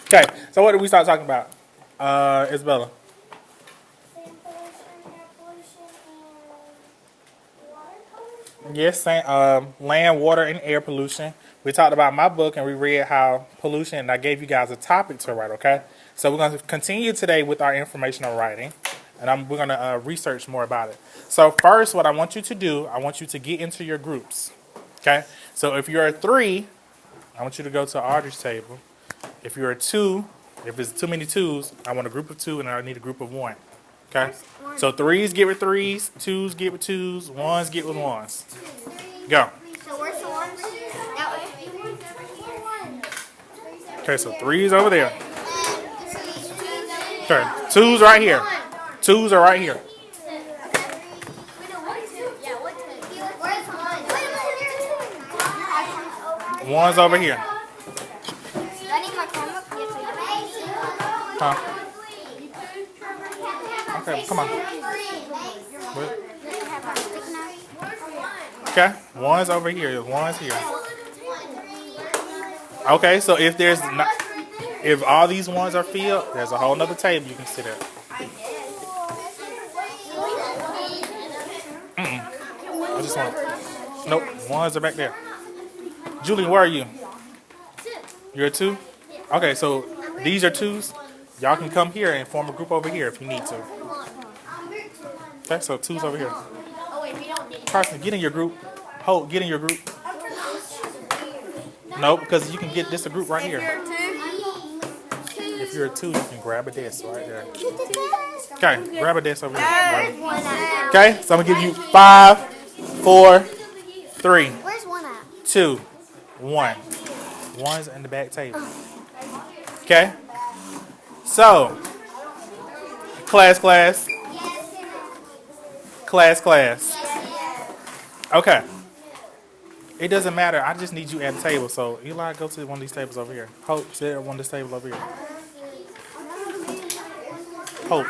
Okay, so what did we start talking about? Isabella. Yes, land, water, and air pollution. We talked about my book and we read how pollution, and I gave you guys a topic to write, okay? So we're going to continue today with our informational writing, and we're going to research more about it. So first, what I want you to do, I want you to get into your groups, okay? So if you're a 3, I want you to go to Audrey's table. If you're a 2, if it's too many 2s, I want a group of 2 and I need a group of 1. Okay? So 3s get with 3s, 2s get with 2s, 1s get with 1s. Go. So where's the ones? That way. Okay, so 3s over there. Okay, 2s right here. 2s are right here. 1s over here. Huh? Okay, come on. Okay, 1's over here. 1's here. Okay, so if there's not, if all these 1s are filled, there's a whole nother table you can sit at. I just want. Nope, 1s are back there. Julie, where are you? You're a 2? Okay, so these are 2s. Y'all can come here and form a group over here if you need to. Okay, so 2's over here. Carson, get in your group. Hope, get in your group. No, because you can get this a group right here. If you're a 2, you can grab a desk right there. Okay, grab a desk over here. Okay, so I'm going to give you 5, 4, 3, 2, 1. 1's in the back table. Okay? So, class. Okay. It doesn't matter. I just need you at the table. So, Eli, go to one of these tables over here. Hope, sit at one of these tables over here. Hope.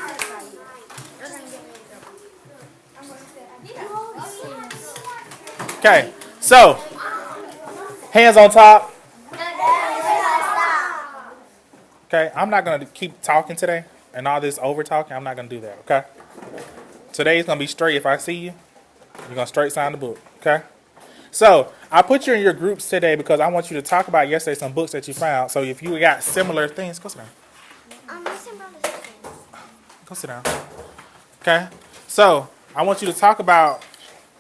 Okay. So, hands on top. Okay, I'm not going to keep talking today and all this over talking. I'm not going to do that, okay? Today's going to be straight. If I see you, you're going to straight sign the book, okay? So, I put you in your groups today because I want you to talk about yesterday some books that you found. So, if you got similar things, go sit down. Go sit down. Okay? So, I want you to talk about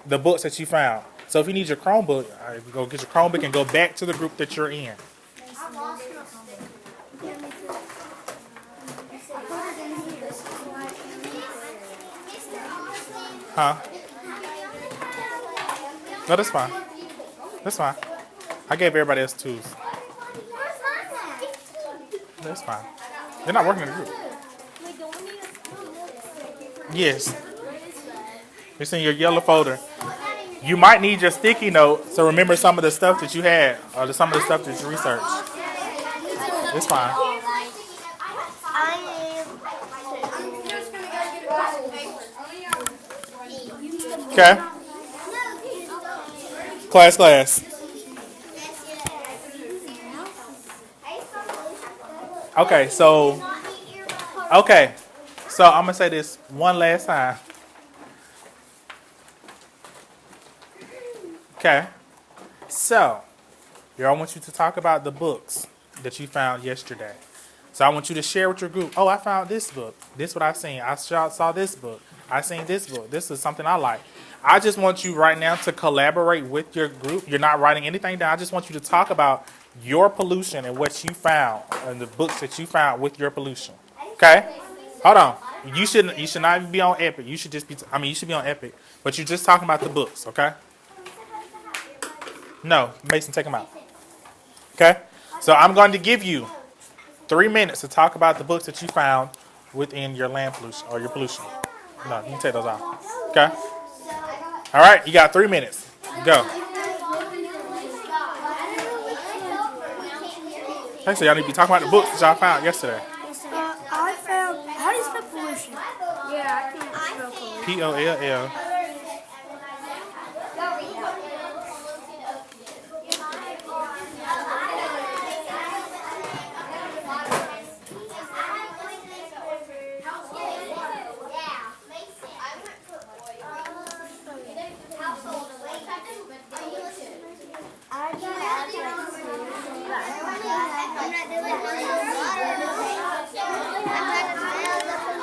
the books that you found. So, if you need your Chromebook, go get your Chromebook and go back to the group that you're in. Huh? No, that's fine. That's fine. I gave everybody else 2s. That's fine. They're not working in a group. Yes. It's in your yellow folder. You might need your sticky note to remember some of the stuff that you had or some of the stuff that you researched. It's fine. Okay. Class. Okay, so I'm gonna say this one last time. Okay. So, here I want you to talk about the books that you found yesterday. So I want you to share with your group. Oh, I found this book. This is what I've seen. I saw this book. I seen this book. This is something I like. I just want you right now to collaborate with your group. You're not writing anything down. I just want you to talk about your pollution and what you found and the books that you found with your pollution. Okay? Hold on. You should not even be on Epic. You should just be. You should be on Epic, but you're just talking about the books. Okay? No, Mason, take them out. Okay? So I'm going to give you 3 minutes to talk about the books that you found within your land pollution or your pollution. No, you can take those off. Okay? All right, you got 3 minutes. Go. Okay, so y'all need to be talking about the books that y'all found yesterday. I found. How do you spell pollution? Yeah, I can't spell pollution. P-O-L-L.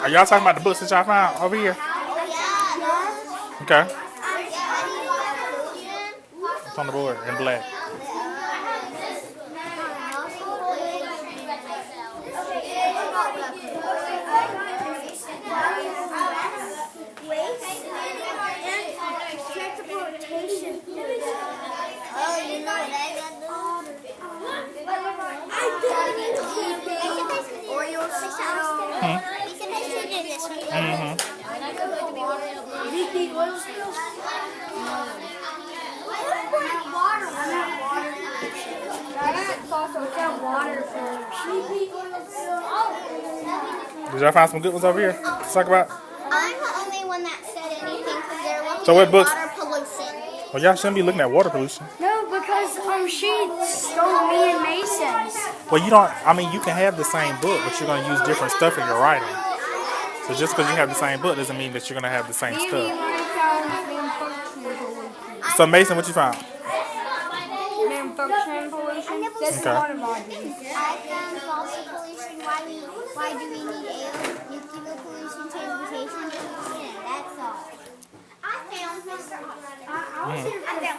Are y'all talking about the books that y'all found over here? Okay. It's on the board in black. Did y'all find some good ones over here to talk about? I'm the only one that said anything because they're looking So what at books? water pollution. Well, y'all shouldn't be looking at water pollution. No, because she stole me and Mason's. Well, you don't. I mean, you can have the same book, but you're gonna use different stuff in your writing. So just because you have the same book doesn't mean that you're gonna have the same stuff. So Mason, what you found? Functional pollution. That's Okay. water bodies. I found fossil pollution. Why do we need air? Nuclear pollution, transportation pollution. That's all. I found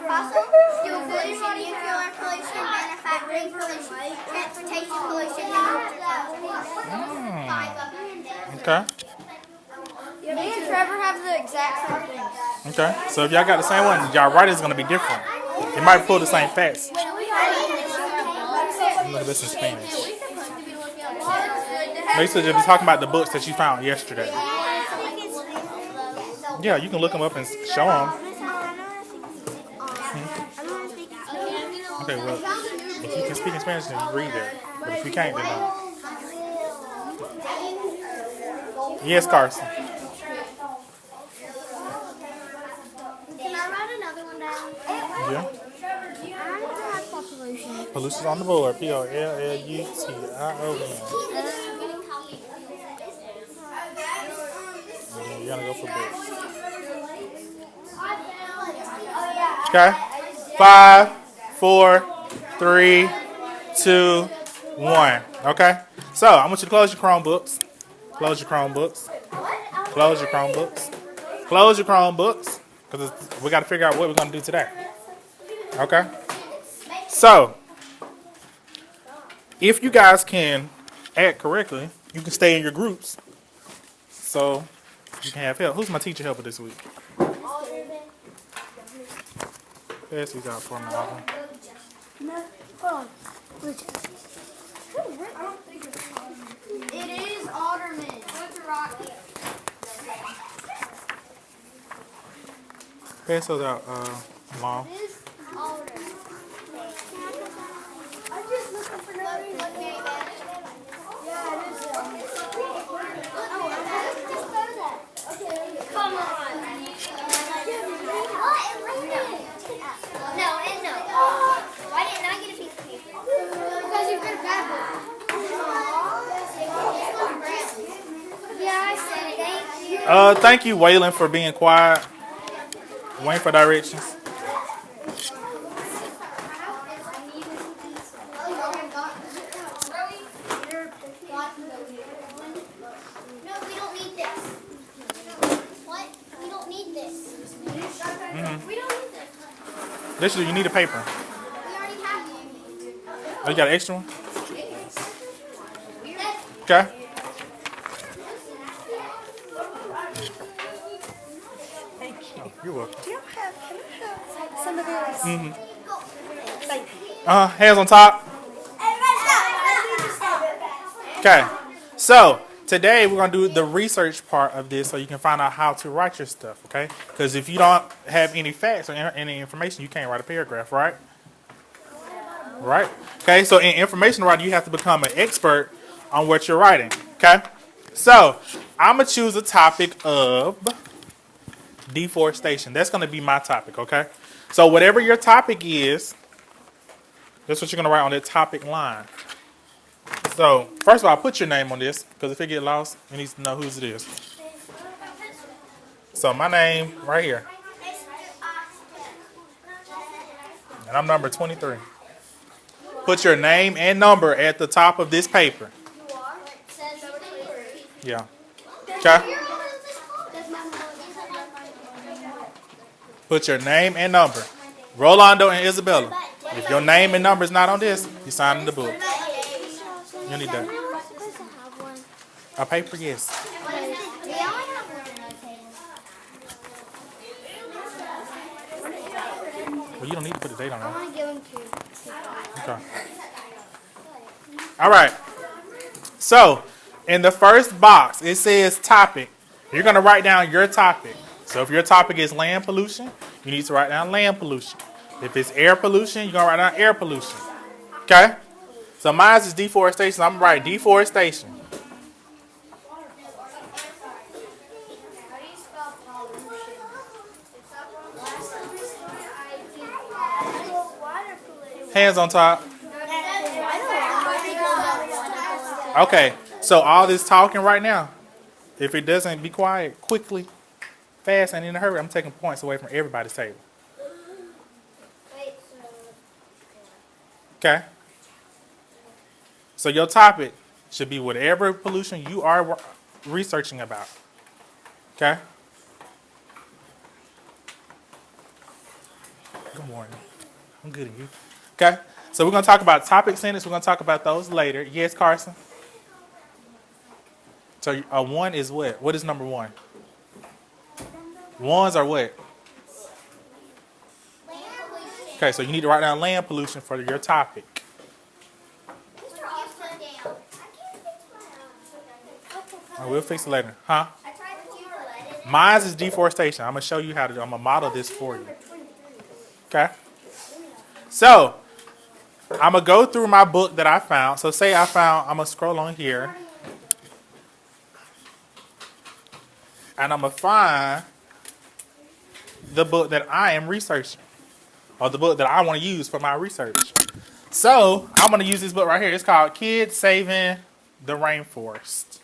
fossil fuel pollution, nuclear pollution, manufacturing pollution, transportation pollution, and agriculture. Okay. Me and Trevor have the exact same thing. Okay. So if y'all got the same one, y'all writing's gonna be different. You might pull the same facts. Look at this in Spanish. Lisa just be talking about the books that you found yesterday. Yeah, you can look them up and show them. Okay, well, if you can speak in Spanish, then you read it. But if you can't, then no. Yes, Carson. Can I write another one down? Yeah. Pollution's on the board. Pollution. You gotta go for books. Okay. 5, 4, 3, 2, 1. Okay. So I want you to close your Chromebooks. Close your Chromebooks. Close your Chromebooks. Close your Chromebooks. Because we got to figure out what we're going to do today. Okay. So if you guys can act correctly, you can stay in your groups. So you can have help. Who's my teacher helper this week? Pass these out for me, Alvin. No, hold on. It is Alderman. What's a rock? Pass those out, Mom. It is Alderman. I'm just looking for no reason. Look very bad. Yeah, it is. Come on. What? No, and no. Why didn't I get a piece of paper? Because you're good at that. Yeah, I said it. Thank you. Thank you, Waylon, for being quiet. Waiting for directions. No, we don't need this. What? We don't need this. We don't need this. Literally, you need a paper. We already have it. Oh, you got an extra one? Okay. Oh, you're welcome. Can I have some of this? Thank you. Hands on top. Okay. So today we're gonna do the research part of this, so you can find out how to write your stuff. Okay? Because if you don't have any facts or any information, you can't write a paragraph, right? Right. Okay. So in information writing, you have to become an expert on what you're writing. Okay. So I'm gonna choose a topic of deforestation. That's gonna be my topic. Okay. So whatever your topic is, that's what you're gonna write on that topic line. So first of all, put your name on this, because if it get lost, you need to know whose it is. So my name right here, and I'm number 23. Put your name and number at the top of this paper. Yeah. Okay. Put your name and number. Rolando and Isabella. If your name and number is not on this, you sign in the book. You need that. A paper, yes. Well, you don't need to put the date on it. Okay. All right. So, in the first box, it says topic. You're going to write down your topic. So, if your topic is land pollution, you need to write down land pollution. If it's air pollution, you're going to write down air pollution. Okay? So, mine is deforestation. I'm going to write deforestation. Hands on top. Okay, so all this talking right now, if it doesn't be quiet quickly, fast, and in a hurry, I'm taking points away from everybody's table. Okay? So your topic should be whatever pollution you are researching about. Okay? Good morning. I'm good at you. Okay? So we're going to talk about topic sentence. We're going to talk about those later. Yes, Carson? So a 1 is what? What is number 1? Ones are what? Okay, so you need to write down land pollution for your topic. Oh, we'll fix it later. Huh? Mine is deforestation. I'm going to show you how to do it. I'm going to model this for you. Okay? So, I'm going to go through my book that I found. So say I'm going to scroll on here. And I'm going to find the book that I am researching. Or the book that I want to use for my research. So, I'm going to use this book right here. It's called Kids Saving the Rainforest.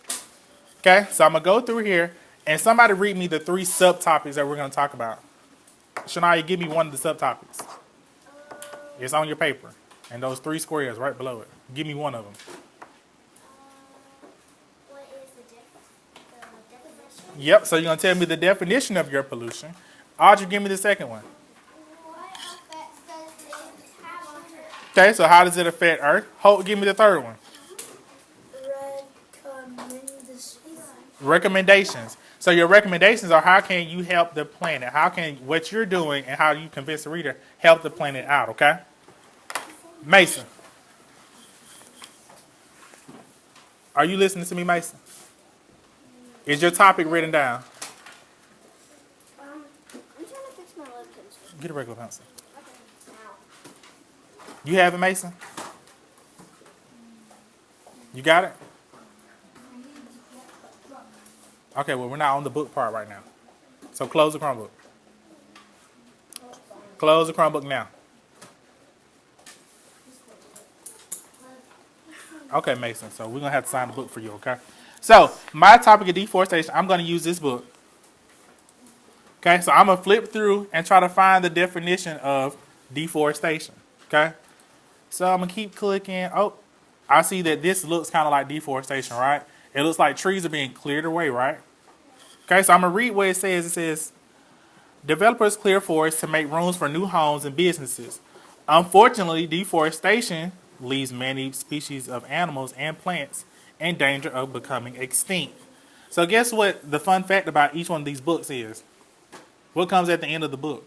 Okay? So, I'm going to go through here. And somebody read me the 3 subtopics that we're going to talk about. Shania, give me one of the subtopics. It's on your paper. And those 3 squares right below it. Give me one of them. What is the definition? Yep, so you're going to tell me the definition of your pollution. Audrey, give me the second one. What effects does it have on Earth? Okay, so how does it affect Earth? Hope, give me the third one. Recommendations. So your recommendations are how can you help the planet? How can what you're doing and how you convince the reader help the planet out, okay? Mason. Are you listening to me, Mason? Is your topic written down? I'm trying to fix my lead pencil. Get a regular pencil. Okay. Now. You have it, Mason? You got it? Okay, well, we're not on the book part right now. So close the Chromebook. Close the Chromebook now. Okay, Mason, so we're going to have to sign the book for you, okay? So, my topic of deforestation, I'm going to use this book. Okay, so I'm going to flip through and try to find the definition of deforestation, okay? So, I'm going to keep clicking. Oh, I see that this looks kind of like deforestation, right? It looks like trees are being cleared away, right? Okay, so I'm going to read what it says. It says, developers clear forests to make rooms for new homes and businesses. Unfortunately, deforestation leaves many species of animals and plants in danger of becoming extinct. So guess what the fun fact about each one of these books is? What comes at the end of the book?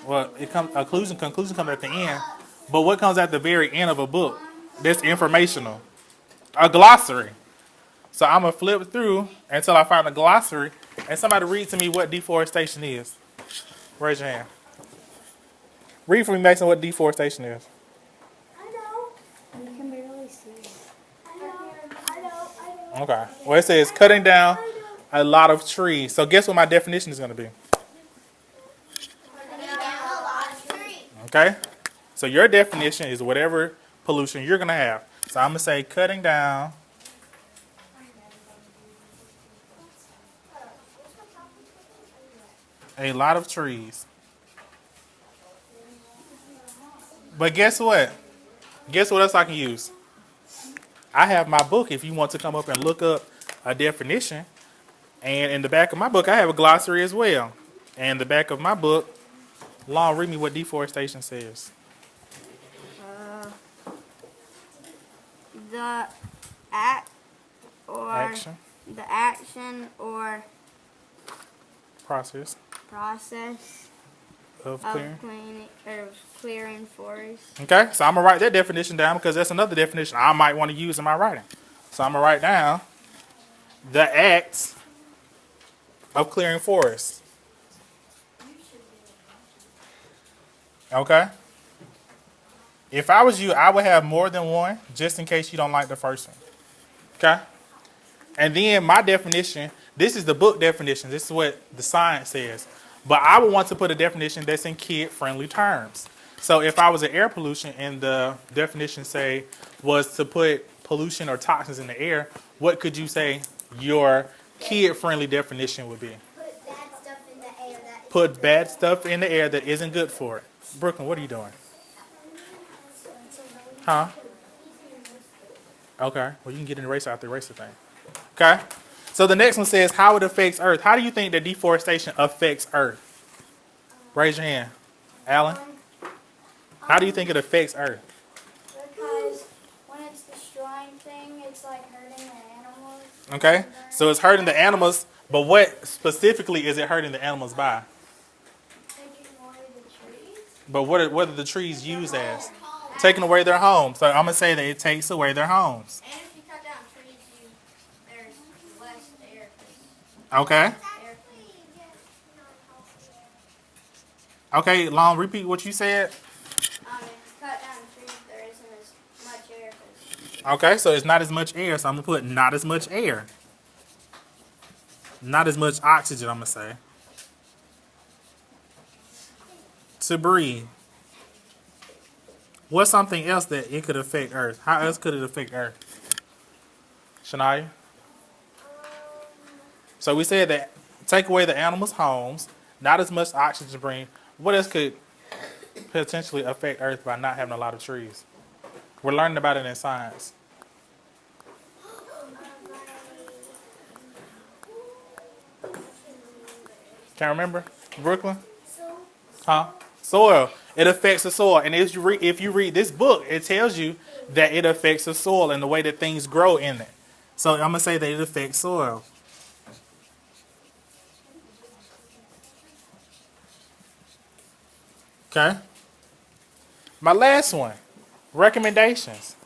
Well, conclusion comes at the end. But what comes at the very end of a book? That's informational. A glossary. So I'm going to flip through until I find a glossary. And somebody read to me what deforestation is. Raise your hand. Read for me, Mason, what deforestation is. I know. You can barely see it. I know. Okay. Well, it says cutting down a lot of trees. So guess what my definition is going to be? Cutting down a lot of trees. Okay? So your definition is whatever pollution you're going to have. So I'm going to say cutting down a lot of trees. But guess what? Guess what else I can use? I have my book if you want to come up and look up a definition. And in the back of my book, I have a glossary as well. And the back of my book, Long, read me what deforestation says. The act or Action, the action or process process of of clearing. clearing forests. Okay, so I'm going to write that definition down because that's another definition I might want to use in my writing. So I'm going to write down the act of clearing forests. Okay? If I was you, I would have more than one just in case you don't like the first one. Okay? And then my definition, this is the book definition. This is what the science says. But I would want to put a definition that's in kid-friendly terms. So if I was an air pollution and the definition, say, was to put pollution or toxins in the air, what could you say your kid-friendly definition would be? Put bad stuff in the air. Put bad stuff in the air that isn't good for it. Brooklyn, what are you doing? Huh? Okay. Well, you can get an eraser out the eraser thing. Okay. So the next one says how it affects Earth. How do you think that deforestation affects Earth? Raise your hand. Alan? How do you think it affects Earth? Because when it's destroying things, it's like hurting the animals. Okay. So it's hurting the animals, but what specifically is it hurting the animals by? Taking away the trees. But what are the trees used as? Taking away their homes. So I'm going to say that it takes away their homes. And if you cut down trees, there's less air. Okay. Okay, Long, repeat what you said. If you cut down trees, there isn't as much air. Okay, so it's not as much air, so I'm going to put not as much air. Not as much oxygen, I'm going to say. To breathe. What's something else that it could affect Earth? How else could it affect Earth? Shania? So we said that take away the animals' homes, not as much oxygen to breathe. What else could potentially affect Earth by not having a lot of trees? We're learning about it in science. Can't remember? Brooklyn? Huh? Soil. It affects the soil. And if you read this book, it tells you that it affects the soil and the way that things grow in it. So I'm going to say that it affects soil. Okay? My last one. Recommendations.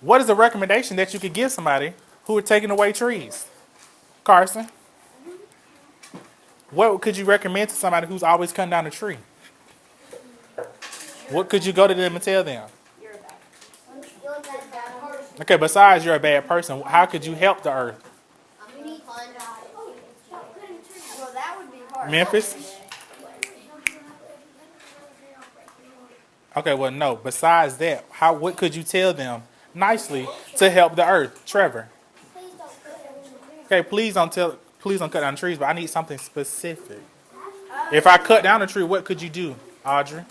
What is a recommendation that you could give somebody who are taking away trees? Carson? What could you recommend to somebody who's always cutting down a tree? What could you go to them and tell them? Okay, besides you're a bad person, how could you help the earth? Well, that would be hard. Memphis? Okay, well, no. Besides that, what could you tell them nicely to help the earth? Trevor? Okay, please don't cut down trees, but I need something specific. If I cut down a tree, what could you do, Audrey?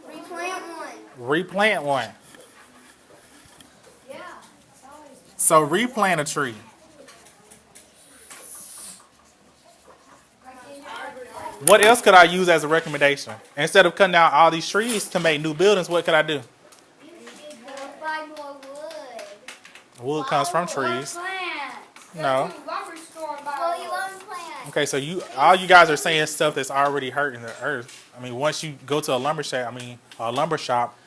Replant one. Replant one. So replant a tree. What else could I use as a recommendation? Instead of cutting down all these trees to make new buildings, what could I do? Buy more wood. Wood comes from trees. No. Well, you own plants. Okay, so all you guys are saying stuff that's already hurting the earth. I mean, once you go to a lumber shop,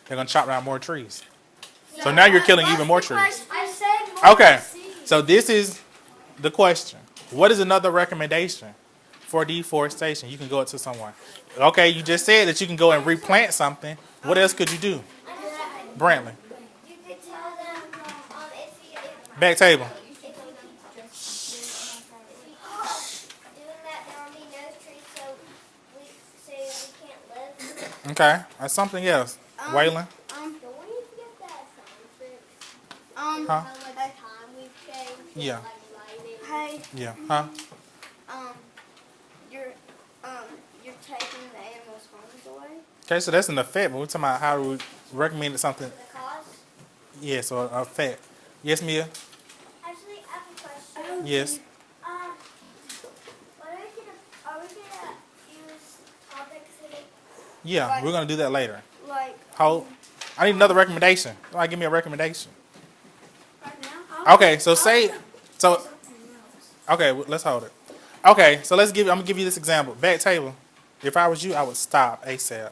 they're gonna chop down more trees. So now you're killing even more trees. I said more Okay, seeds. so this is the question. What is another recommendation for deforestation? You can go to someone. Okay, you just said that you can go and replant something. What else could you do? Brantley. You could tell them if Back table. doing that there will be no trees, so we can't live. Okay, that's something else. Waylon. Huh? Yeah. Hey, Yeah. Huh? you're you're taking the animals' homes away. Okay, so that's an effect, but we're talking about how we recommend something. The cause? Yeah, so an effect. Yes, Mia? Actually, I have a question. Yes. What are we gonna use topics today? Yeah, we're going to do that later. Like Hold. I need another recommendation. Somebody give me a recommendation. right now? Okay, so say, so, okay, let's hold it. Okay, so I'm going to give you this example. Back table. If I was you, I would stop ASAP.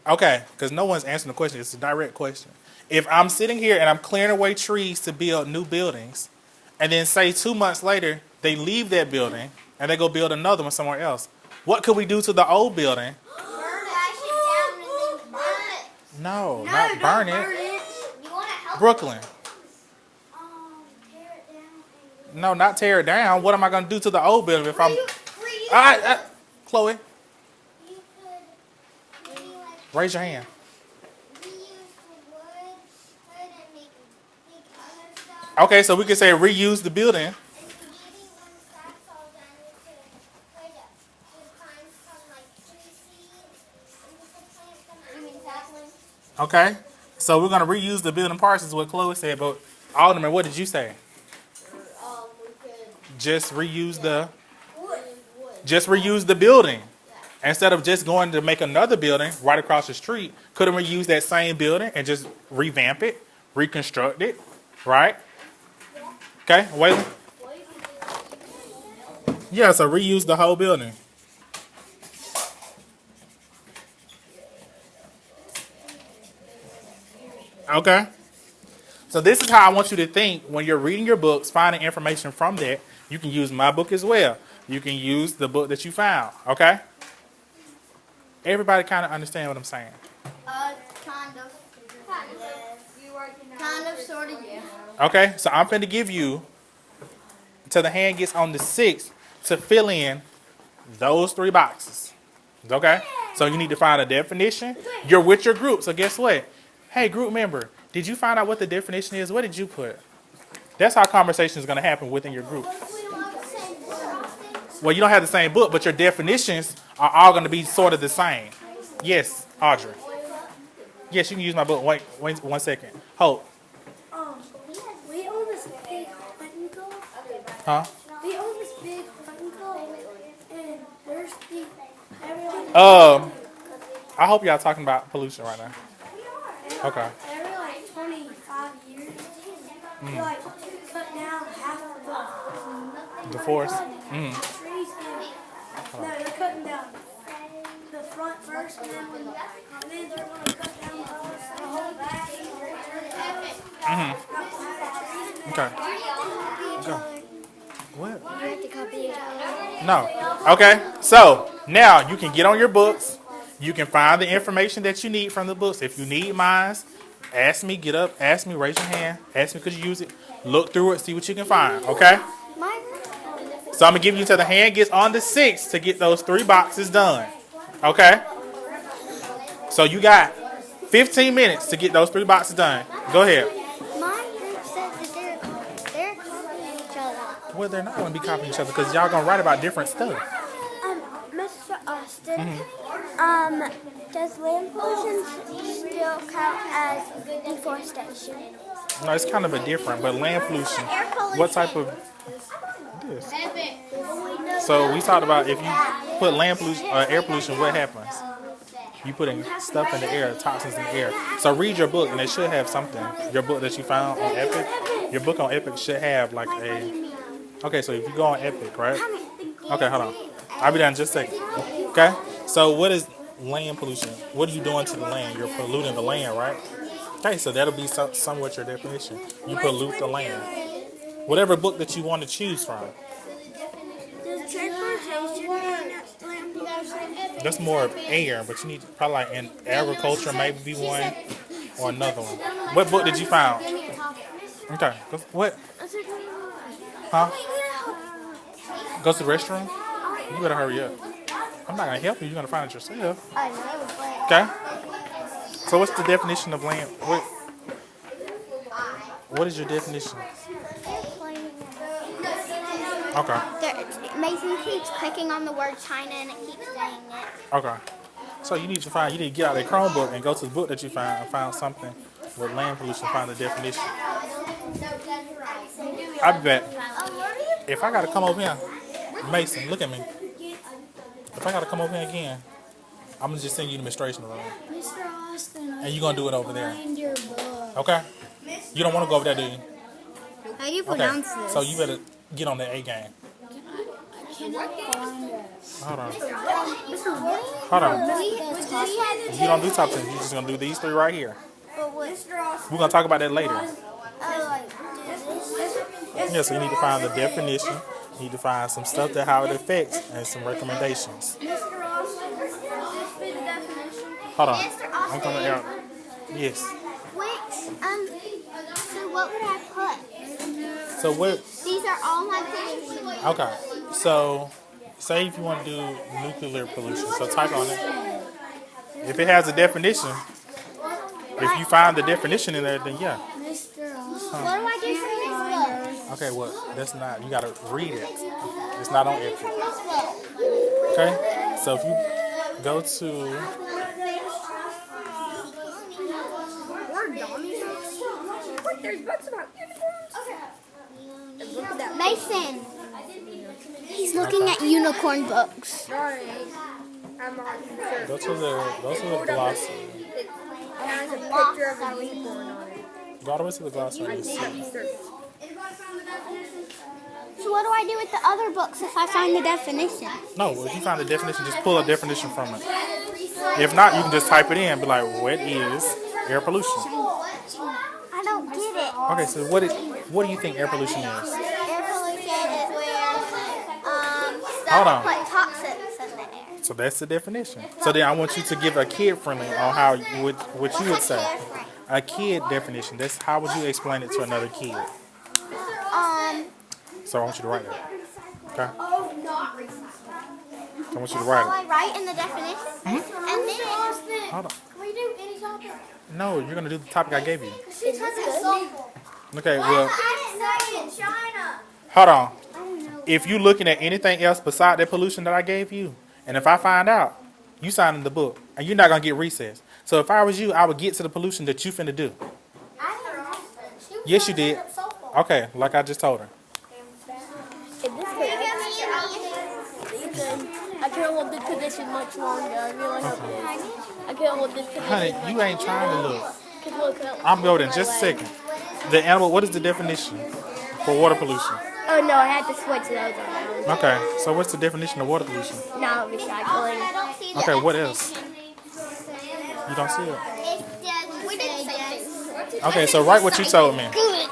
Okay, because no one's answering the question. It's a direct question. If I'm sitting here and I'm clearing away trees to build new buildings, and then say 2 months later, they leave that building and they go build another one somewhere else, what could we do to the old building? Flash it down and then burn it. No, not burn it. You want to help? Brooklyn. Tear it down and No, not tear it down. What am I going to do to the old building if I'm... Chloe, You could maybe like raise your hand. reuse the wood and make other stuff. Okay, so we could say reuse the building. And maybe when that's all done, you could find some like tree seeds and you could plant them. You mean sapling? Okay, so we're going to reuse the building parts is what Chloe said, but Alderman, what did you say? We could Just reuse the... wood. Just reuse the building. Instead of just going to make another building right across the street, couldn't we use that same building and just revamp it, reconstruct it, right? Okay, Waylon? Yeah, so reuse the whole building. Okay. So this is how I want you to think when you're reading your books, finding information from that. You can use my book as well. You can use the book that you found, okay? Everybody kind of understand what I'm saying. Kind of. Kind of, sort of, yeah. Okay, so I'm finna give you till the hand gets on the 6th to fill in those 3 boxes. Okay? So you need to find a definition. You're with your group, so guess what? Hey, group member, did you find out what the definition is? What did you put? That's how conversation is going to happen within your group. Well, you don't have the same book, but your definitions are all going to be sort of the same. Yes, Audrey. Yes, you can use my book. Wait 1 second. Hold. we own this big hunting club. Huh? We own this big hunting club, and there's everyone. I hope y'all talking about pollution right now. Okay. Every like 25 years, they like cut down half of The forest. the trees. And, no, they're cutting down the front first, and then they're going to cut down the whole back. Okay. Okay. What? You have to copy each other. No. Okay. So now you can get on your books. You can find the information that you need from the books. If you need mine, ask me, get up, ask me, raise your hand, ask me could you use it. Look through it, see what you can find, okay? So I'm going to give you till the hand gets on the 6th to get those 3 boxes done, okay? So you got 15 minutes to get those 3 boxes done. Go ahead. My group said that they're copying each other. Well, they're not going to be copying each other because y'all going to write about different stuff. Mr. Austin, does land pollution still count as deforestation? No, it's kind of a different, but land pollution, what type of this? So we talked about if you put land pollution, air pollution, what happens? You putting stuff in the air, toxins in the air. So read your book, and it should have something. Your book that you found on Epic, your book on Epic should have like a. Okay, so if you go on Epic, right? Okay, hold on. I'll be done in just a second. Okay. So what is land pollution? What are you doing to the land? You're polluting the land, right? Okay, so that'll be somewhat your definition. You pollute the land. Whatever book that you want to choose from. Does transportation land pollution? That's more of air, but you need probably like in agriculture, maybe one or another one. What book did you find? Okay. What? Huh? Go to the restroom? You better hurry up. I'm not going to help you. You're going to find it yourself. I know, but Okay? So what's the definition of land? What is your definition? Okay. Mason keeps clicking on the word China and it keeps saying it. Okay. So you need to get out that Chromebook and go to the book that you found and find something with land pollution, find the definition. I bet if I gotta come over here, Mason, look at me. If I gotta come over here again, I'm gonna just send you the administration room. Mr. Austin, And you're gonna do it over there. find your book. Okay? You don't wanna go over there, do you? How do you Okay. pronounce this? So you better get on the A game. I cannot find it. Hold on. Hold on. You don't do top 10. You're just gonna do these three right here. We're gonna talk about that later. Yeah, so you need to find the definition. You need to find some stuff that how it affects and some recommendations. Mr. Austin, this be the definition. Hold on. Mr. I'm coming out. Yes. So what would I put? So what? These are all my pollution. Okay. So say if you want to do nuclear pollution, so type on it. If it has a definition, if you find the definition in there, then yeah. Mr. Austin. What do I do for this book? Okay, well, that's not, you gotta read it. It's not on ethics. Okay? So if you go to, There's books about unicorns. Mason. He's looking at unicorn books. Sorry. I'm not sure. go to the glossary. It has a picture of a unicorn on it. Go all the way to the glossary and see. So what do I do with the other books if I find the definition? No, if you find the definition, just pull a definition from it. If not, you can just type it in and be like, what is air pollution? I don't get it. Okay, so what do you think air pollution is? Air pollution is where Hold on. stuff put toxins in the air. So that's the definition. So then I want you to give a kid friendly on how what you would say. A kid definition. That's how would you explain it to another kid? So I want you to write that. Okay? I want you to So write I write in the definition, and then it. Hold on. Can we do any topic? No, you're gonna do the topic I gave you. She took a softball. Okay, well, I didn't say in China. hold on. If you're looking at anything else beside that pollution that I gave you, and if I find out, you signing the book, and you're not gonna get recess. So if I was you, I would get to the pollution that you finna do. Yes, you did. Okay, like I just told her. I can't hold this position much longer. I really hope it is. I can't hold this position. Honey, you ain't trying to look. Look up. I'm building just a second. The animal, what is the definition for water pollution? Oh no, I had to switch those around. Okay, so what's the definition of water pollution? Now recycling. Okay, what else? You don't see it. we didn't say Okay, so write what you told me. good.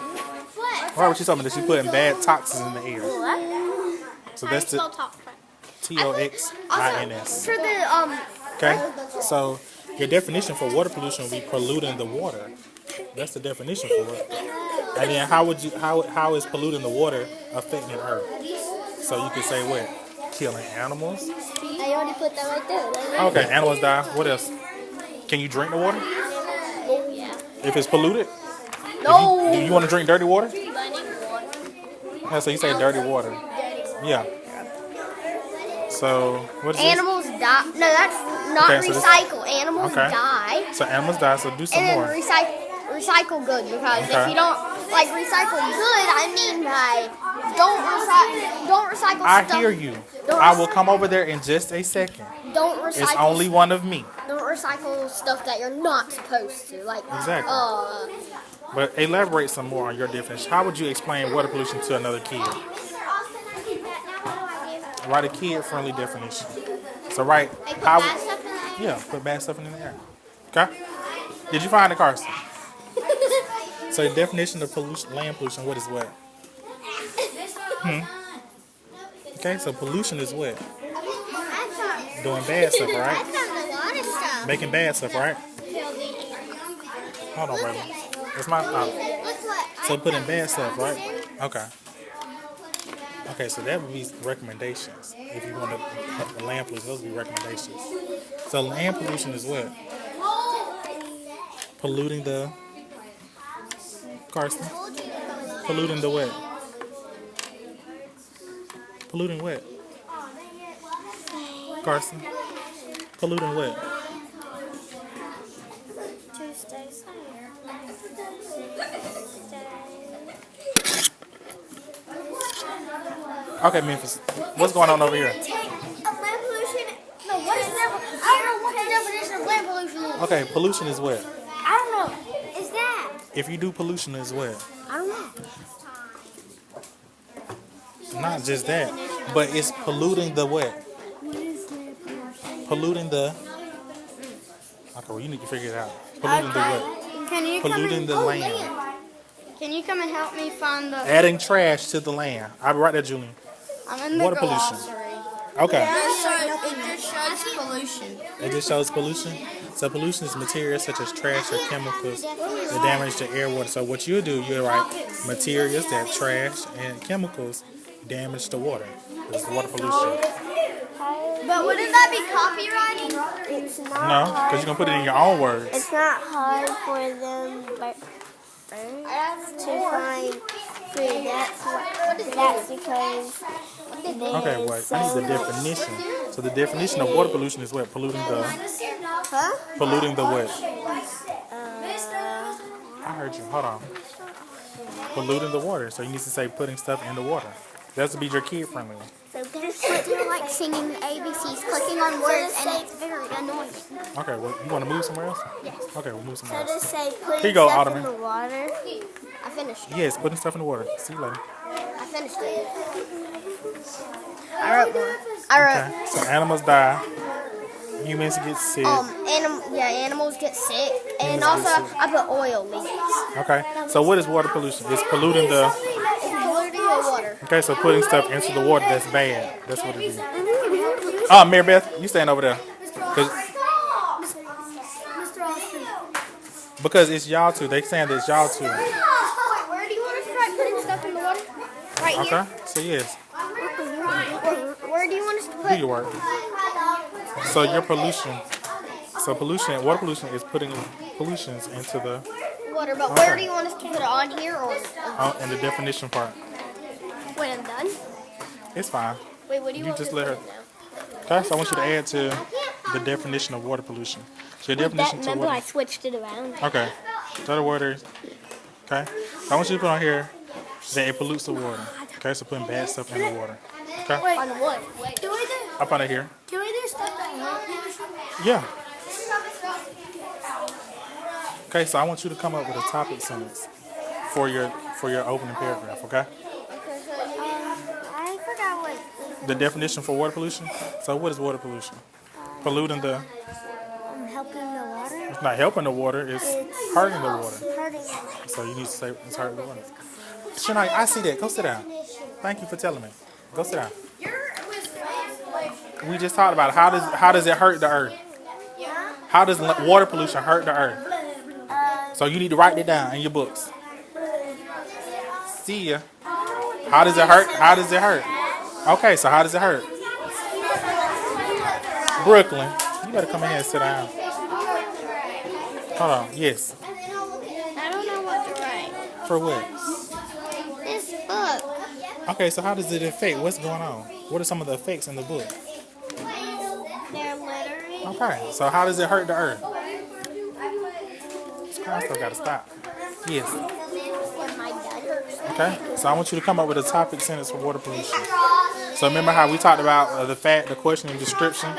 Write what you told me that you putting bad toxins in the air. So that's the TOXINS. For the Okay, so your definition for water pollution would be polluting the water. That's the definition for it. And then how is polluting the water affecting Earth? So you could say what? Killing animals. I already put that right there. Okay, animals die. What else? Can you drink the water? Oh yeah. If it's polluted? No. Do you want to drink dirty water? I need water. Yeah, so you say dirty water. Yeah. So what is this? Animals die. No, that's not Okay, so this- recycle. Animals Okay. die. So animals die. So do some And then more. recycle good, because Okay. if you don't like recycle good, I mean like don't recycle I stuff. hear you. Don't I will come over there in just a second. Don't recycle. It's only one of me. Don't recycle stuff that you're not supposed to. Like Exactly. But elaborate some more on your definition. How would you explain water pollution to another kid? Write a kid-friendly definition. So write how. bad stuff in there? Yeah, put bad stuff in the air. Okay. Did you find it, Carson? So the definition of pollution, land pollution, what is what? Okay, so pollution is what? Doing bad stuff, I right? found a lot of stuff. Making bad stuff, right? Hold on, brother. That's my. Look what So put in bad stuff, right? Okay. Okay, so that would be recommendations. If you want to land pollution, those would be recommendations. So land pollution is what? Polluting the Carson? Polluting the what? Polluting what? Carson? Polluting what? Tuesday, Okay, Memphis. What's going on over here? Land pollution. No, what is that? I don't know what the definition of land pollution is. Okay, pollution is what? I don't know. Is that? If you do pollution is what? I don't know. Not just that, but it's polluting the what? What is land pollution? Polluting the. Okay, well you need to figure it out. Polluting the what? Can you Polluting the land. Can you come and help me find the? Adding trash to the land. I'll be right there, Julian. I'm in the Water pollution. glossary. Okay. It just shows pollution. It just shows pollution. So pollution is materials such as trash or chemicals that damage the air, water. So what you do, you write materials that trash and chemicals damage the water. It's water pollution. But wouldn't that be copywriting? It's not. No, because you're gonna put it in your own words. It's not hard for them to find food. That's because. Okay, well, I need the definition. So the definition of water pollution is what? Polluting the. Huh? Polluting the what? I heard you. Hold on. Polluting the water. So you need to say putting stuff in the water. That's to be your kid friendly. So they're like singing ABCs, clicking on words, and it's very annoying. Okay, well, you want to move somewhere else? Yes. Okay, we'll move So somewhere to else. say Here putting you go, stuff Ottoman. in the water. I finished. Yes, putting stuff in the water. See you later. I finished it. I wrote more. Okay, so animals die. Humans get sick. Animals get sick, and Animals also get sick. I put oil leaks. Okay, so what is water pollution? It's polluting the. It's polluting the water. Okay, so putting stuff into the water that's bad. That's what it is. Oh, Mary Beth, you stand over there. Because it's y'all two. They saying that it's y'all two. Where do you want us to try putting stuff in the water? Right here. Okay, so yes, Where do you want us to do put? your work. So your pollution. So pollution, water pollution is putting pollutions into the Water, but where do you want us to put it on here or? in the definition part. When I'm done. It's fine. Wait, what do you You want just me to let her. put now? Okay, so I want you to add to the definition of water pollution. So your definition to Remember I water. switched it around. Okay, so the water. Okay, so I want you to put on here that it pollutes the water. Okay, so putting bad stuff in the water. Okay, On what? Do we do? up under here. Can we do stuff that help you? Yeah. Okay, so I want you to come up with a topic sentence for your opening paragraph. Okay. I forgot what. The definition for water pollution. So what is water pollution? Polluting the. Helping the water. It's not helping the water. It's hurting the water. Hurting. So you need to say it's hurting the water. Shania, I see that. Go sit down. Thank you for telling me. Go sit down. We just talked about it. How does it hurt the earth? How does water pollution hurt the earth? So you need to write it down in your books. See ya. How does it hurt? How does it hurt? Okay, so how does it hurt? Brooklyn, you better come in here and sit down. Hold on. Yes. I don't know what to write. For what? This book. Okay, so how does it affect? What's going on? What are some of the effects in the book? They're littering. Okay, so how does it hurt the earth? This kind of stuff gotta stop. Yes. When my dad hurts. Okay, so I want you to come up with a topic sentence for water pollution. So remember how we talked about the question, and description,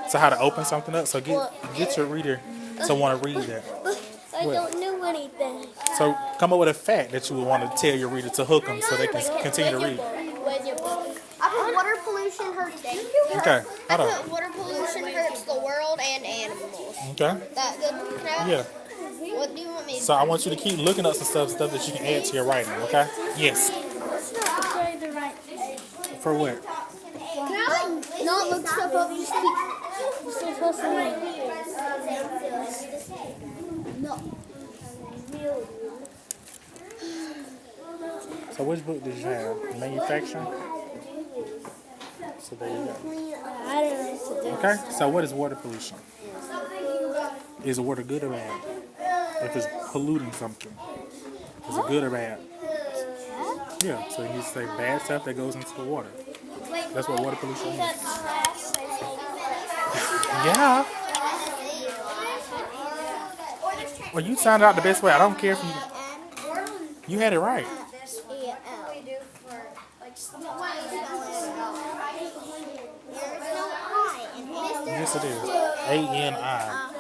so how to open something up. So get your reader to want to read that. I don't know anything. So come up with a fact that you would want to tell your reader to hook them so they can continue to read. Where's your book? I put water pollution hurts. Okay, I hold on. put water pollution hurts the world and animals. Okay, That good? Can I? yeah. What do you want me to do? So I want you to keep looking up some stuff that you can add to your writing. Okay? Yes. For what? Can I not look stuff up? Just keep supposed to read. No. So which book did you have? Manufacturing? So there you go. I don't know what to do. Okay, so what is water pollution? Is water good or bad? If it's polluting something, is it good or bad? Yeah, so you need to say bad stuff that goes into the water. Wait, That's what water pollution is. Yeah. Well, you sounded out the best way. I don't care if you had it right. Yes, it is. A-N-I.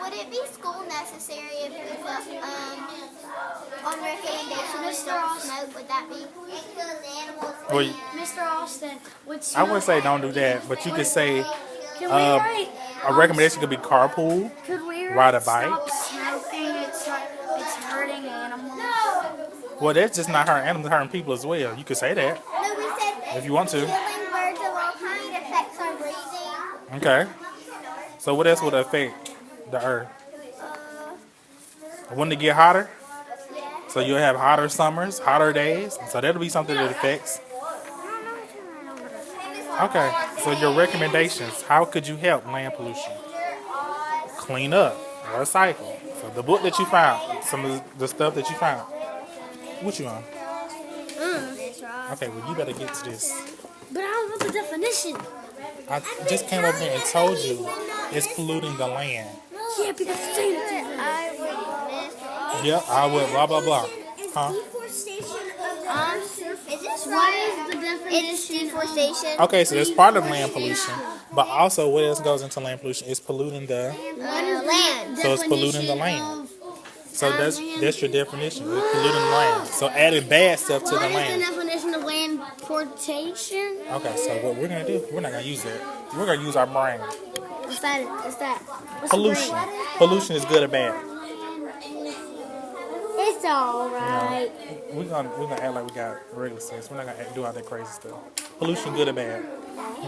Would it be school necessary if we put on recommendation of don't smoke? Would that be? Well, Mr. Austin, would I would say don't do that, but you could say Can we write? a recommendation could be carpool, Could we ride a stop bike. smoking? It's hurting animals. Well, that's just not hurting animals, hurting people as well. You could say that No, we said if you want to. killing birds of all kinds affects our breathing. Okay. So what else would affect the earth? Wouldn't it get hotter? So you'll have hotter summers, hotter days. So that'll be something that affects. Okay. So your recommendations, how could you help land pollution? Clean up, recycle. So the book that you found, some of the stuff that you found. What you on? Okay, well you better get to this. But I don't know the definition. I just came over here and told you it's polluting the land. Yeah, because it's saying Yep, I will, blah, blah, blah. Huh? What is the definition? It's deforestation. Okay, so that's part of land pollution. But also, what else goes into land pollution? It's polluting the... Land. So it's polluting the land. So that's your definition. It's polluting the land. So adding bad stuff to the land. definition of land portation? Okay, so what we're going to do, we're not going to use that. We're going to use our brain. What's that? What's that? What's Pollution. Pollution is good or bad. It's alright. We're gonna act like we got regular sense. We're not gonna do all that crazy stuff. Pollution, good or bad?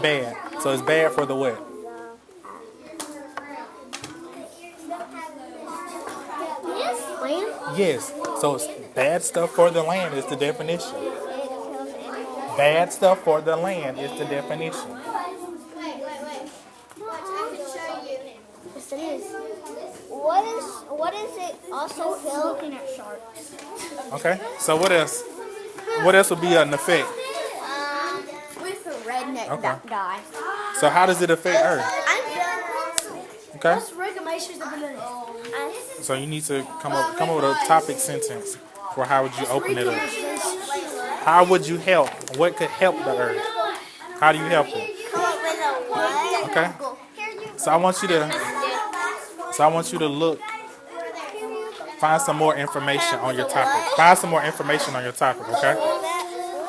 Bad. So it's bad for the what? Land? Yes. So it's bad stuff for the land is the definition. Bad stuff for the land is the definition. Yes, it is. What is it also killed? Looking at sharks. Okay. So what else? What else would be an effect? With a redneck Okay. that dies. So how does it affect Earth? Okay. What's regulations of the So you need to come up with a topic sentence for how would you open it up? How would you help? What could help the Earth? How do you help it? Come up with a what? Okay. So I want you to look, find some more information on your topic. Find some more information on your topic, okay?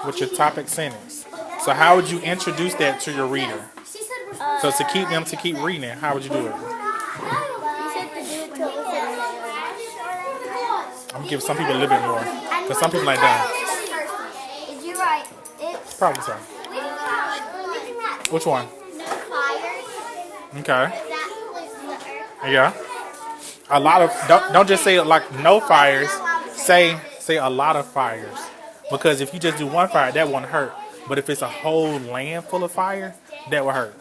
With your topic sentence. So how would you introduce that to your reader? So to keep them to keep reading, how would you do it? I'm gonna give some people a little bit more, because some people like that. Did you write? It's Probably so. Which one? fires. Okay. That pollutes the earth. Yeah. A lot of don't just say like no fires. Say a lot of fires, because if you just do one fire, that won't hurt. But if it's a whole land full of fire, that will hurt.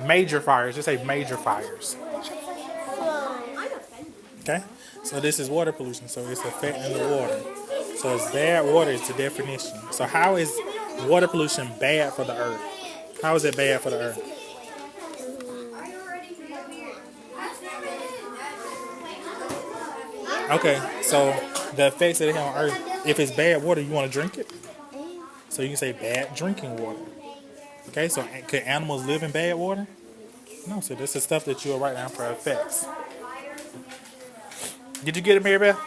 Major fires. Just say major fires. Okay. So this is water pollution. So it's affecting the water. So it's bad water is the definition. So how is water pollution bad for the earth? How is it bad for the earth? Okay, so the effects that it has on earth, if it's bad water, you want to drink it? So you can say bad drinking water. Okay, so could animals live in bad water? No, so this is stuff that you'll write down for effects. Did you get it, Mary Beth?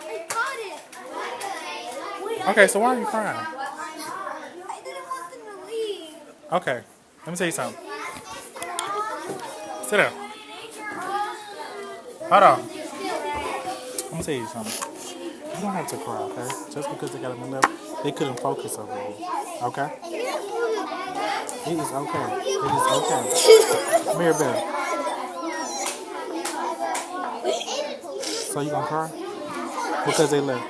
Okay, so why are you crying? I didn't want them to leave. Okay, let me tell you something. Sit down. Hold on. I'm gonna tell you something. You don't have to cry, okay? Just because they got on the left, they couldn't focus over you. Okay? It is okay. It is okay. Mary Beth. So you gonna cry? Because they left.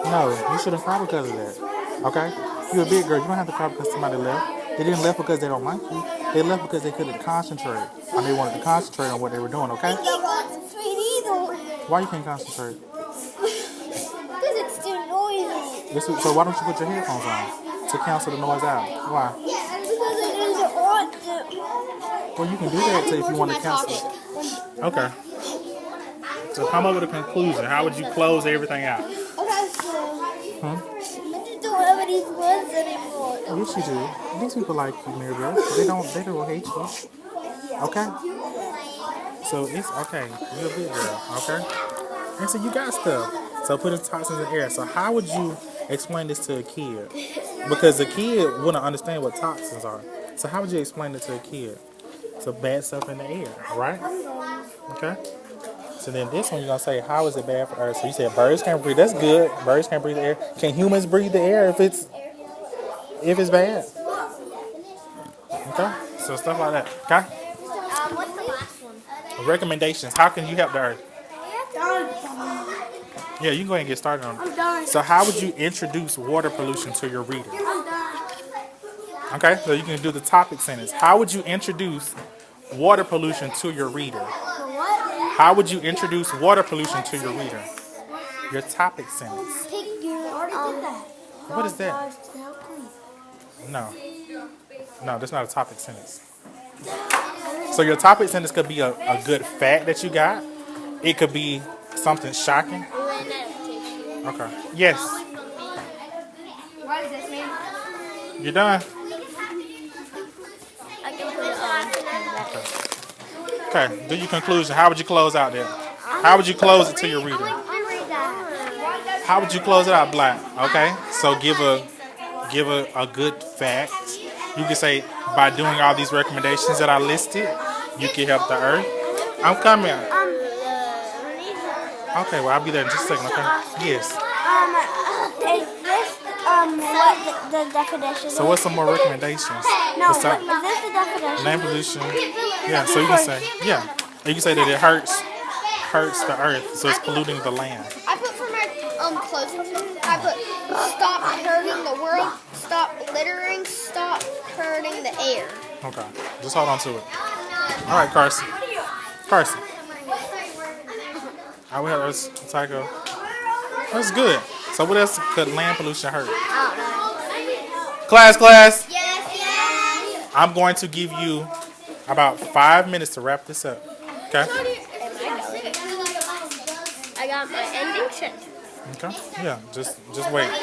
No, you shouldn't cry because of that. Okay? You're a big girl. You don't have to cry because somebody left. They didn't left because they don't like you. They left because they couldn't concentrate. They wanted to concentrate on what they were doing, okay? Can't concentrate either. Why you can't concentrate? Because it's too noisy. So why don't you put your headphones on to cancel the noise out? Why? Because it doesn't want to. Well, you can do that too if you want to cancel it. Okay. So come up with a conclusion. How would you close everything out? Okay, so I just don't have any friends anymore. Yes, you do. These people like you, Maribel. They don't hate you. Okay? So it's okay. You're a good girl. Okay? And so you got stuff. So putting toxins in the air. So how would you explain this to a kid? Because a kid wouldn't understand what toxins are. So how would you explain it to a kid? So bad stuff in the air, right? Okay? So then this one you're going to say, how is it bad for the earth? So you said birds can't breathe. That's good. Birds can't breathe the air. Can humans breathe the air if it's bad? Okay? So stuff like that. Okay? What's the last one? Recommendations. How can you help the earth? Yeah, you can go ahead and get started on it. I'm done. So how would you introduce water pollution to your reader? I'm done. Okay? So you can do the topic sentence. How would you introduce water pollution to your reader? How would you introduce water pollution to your reader? Your topic sentence. Pick your, What is that? No. No, that's not a topic sentence. So your topic sentence could be a good fact that you got. It could be something shocking. Okay. Yes. What does this mean? You're done? I can put it on. Okay. Do your conclusion. How would you close out there? How would you close it to your reader? How would you close it out, Black? Okay. So give a good fact. You can say by doing all these recommendations that I listed, you can help the earth. I'm coming. Okay, well I'll be there in just a second. Okay. Yes. Is this what the definition is? So what's some more recommendations? No, What's that? is this the definition? Land pollution. Yeah. So you can say You can say that it hurts the earth, so it's polluting the land. I put for my closing sentence, I put stop hurting the world, stop littering, stop hurting the air. Okay. Just hold on to it. All right, Carson. Carson. I will have us, Tycho. That's good. So what else could land pollution hurt? Class. Yes. I'm going to give you about 5 minutes to wrap this up. Okay? I got my ending sentence. Okay? Yeah, just wait. We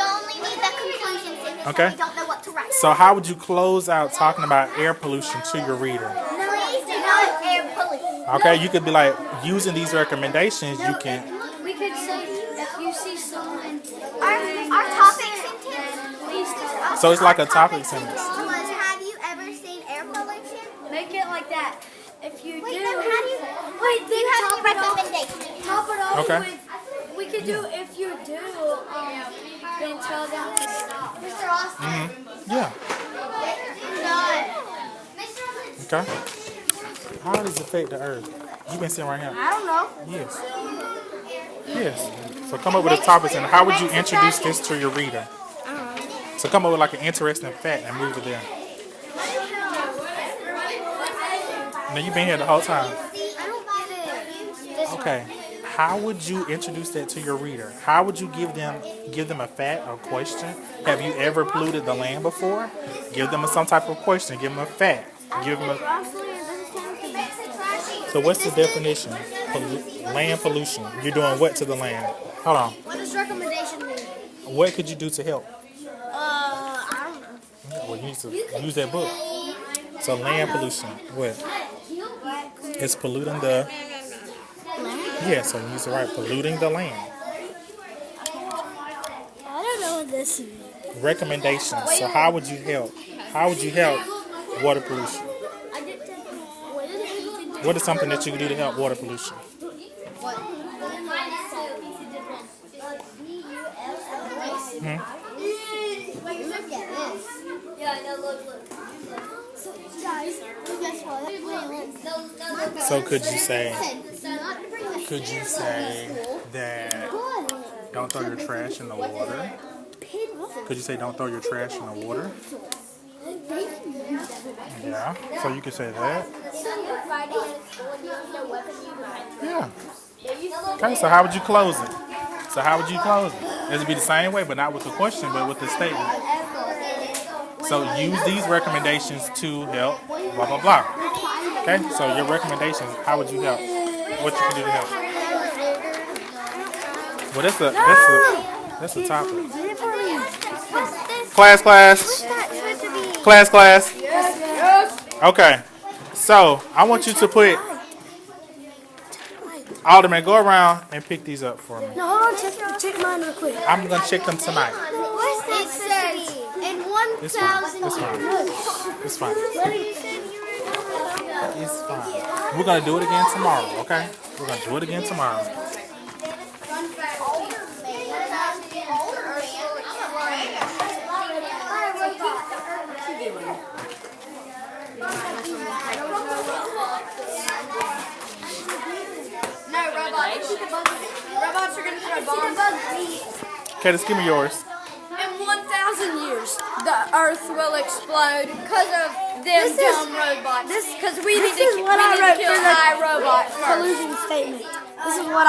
only need the conclusion sentence. Okay. We don't know what to write. So how would you close out talking about air pollution to your reader? Please do not air pollution. Okay, you could be like, using these recommendations, you can... We could say if you see someone. Our topic sentence. Please tell. So it's like a topic sentence. Was, have you ever seen air pollution? Make it like that. If you Wait, do. no, how do you? Wait, Do you have top any it off. recommendations? Top it off Okay. with. We could do if you do. Then tell them to stop. Mr. Austin. Yeah. No. Okay. How does it affect the earth? You've been sitting right here. I don't know. Yes. Yes. So come up with a topic and how would you introduce this to your reader? So come up with like an interesting fact and move it there. Now you've been here the whole time. I don't get it. Okay. How would you introduce that to your reader? How would you give them a fact or question? Have you ever polluted the land before? Give them some type of question. Give them a fact. Give them a. So what's the definition? Land pollution. You're doing what to the land? Hold on. What does recommendation mean? What could you do to help? I don't know. Well, you need to use that book. So land pollution. What? It's polluting the. Yeah, so you use the right. Polluting the land. I don't know what this means. Recommendations. So how would you help? How would you help water pollution? What is something that you can do to help water pollution? Look at this. Yeah, no, look. So, guys, guess what? So could you say that don't throw your trash in the water? Could you say don't throw your trash in the water? Yeah. So you could say that. Yeah. Okay. So how would you close it? So how would you close it? It would be the same way, but not with the question, but with the statement. So use these recommendations to help. Blah blah blah. Okay. So your recommendations. How would you help? What you can do to help? Well, that's a topic. Class. Okay. So I want you to put Alderman. Go around and pick these up for me. No, hold on, check mine real quick. I'm gonna check them tonight. It says in It's fine. 1,000 It's fine. years. It's fine. It's fine. We're gonna do it again tomorrow. Okay? We're gonna do it again tomorrow. No, robots are going to throw bombs. Okay, just give me yours. In 1,000 years, the Earth will explode because of them dumb robots. Because we need to kill the robot first. Collusion statement. This is what